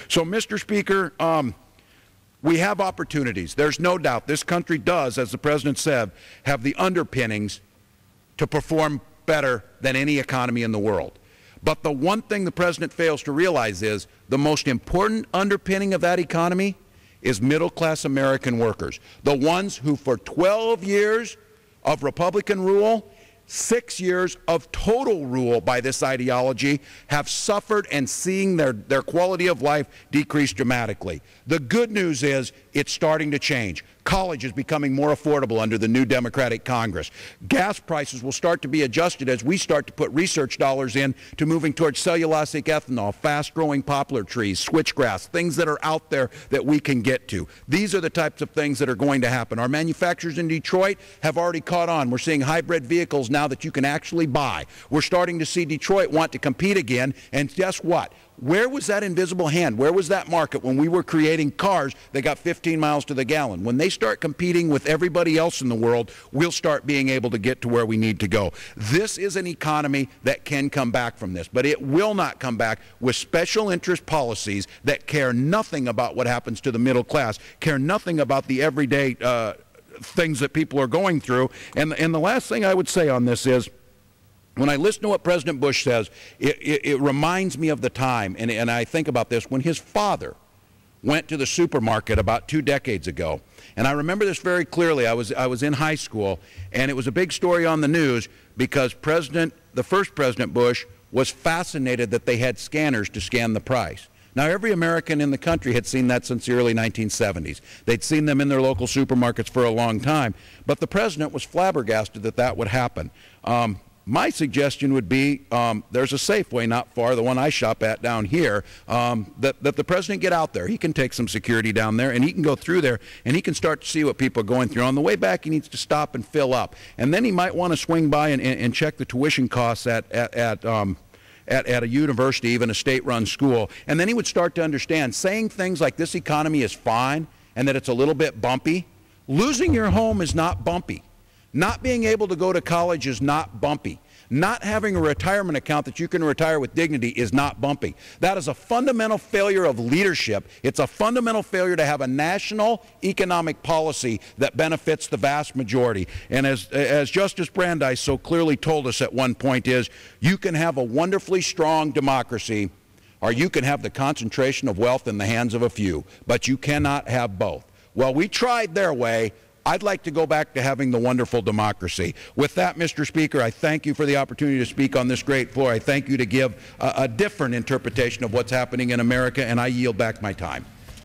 So, Mr. Speaker, we have opportunities. There's no doubt this country does, as the President said, have the underpinnings to perform better than any economy in the world. But the one thing the President fails to realize is the most important underpinning of that economy is middle-class American workers, the ones who for 12 years of Republican rule, 6 years of total rule by this ideology, have suffered and seeing their quality of life decrease dramatically. The good news is it's starting to change. College is becoming more affordable under the new Democratic Congress. Gas prices will start to be adjusted as we start to put research dollars in to moving towards cellulosic ethanol, fast-growing poplar trees, switchgrass, things that are out there that we can get to. These are the types of things that are going to happen. Our manufacturers in Detroit have already caught on. We're seeing hybrid vehicles now that you can actually buy. We're starting to see Detroit want to compete again, and guess what? Where was that invisible hand? Where was that market when we were creating cars that got 15 miles to the gallon? When they start competing with everybody else in the world, we'll start being able to get to where we need to go. This is an economy that can come back from this, but it will not come back with special interest policies that care nothing about what happens to the middle class, care nothing about the everyday things that people are going through. And the last thing I would say on this is, when I listen to what President Bush says, it reminds me of the time, and I think about this, when his father went to the supermarket about 2 decades ago. And I remember this very clearly. I was in high school, and it was a big story on the news because the first President Bush was fascinated that they had scanners to scan the price. Now, every American in the country had seen that since the early 1970s. They'd seen them in their local supermarkets for a long time, but the President was flabbergasted that that would happen. My suggestion would be there's a Safeway not far, the one I shop at down here, that the President get out there. He can take some security down there, and he can go through there, and he can start to see what people are going through. On the way back, he needs to stop and fill up. And then he might want to swing by and check the tuition costs at a university, even a state-run school. And then he would start to understand, saying things like this economy is fine and that it's a little bit bumpy. Losing your home is not bumpy. Not being able to go to college is not bumpy. Not having a retirement account that you can retire with dignity is not bumpy. That is a fundamental failure of leadership. It's a fundamental failure to have a national economic policy that benefits the vast majority. And as Justice Brandeis so clearly told us at one point is, you can have a wonderfully strong democracy, or you can have the concentration of wealth in the hands of a few, but you cannot have both. Well, we tried their way. I'd like to go back to having the wonderful democracy. With that, Mr. Speaker, I thank you for the opportunity to speak on this great floor. I thank you to give a different interpretation of what's happening in America, and I yield back my time.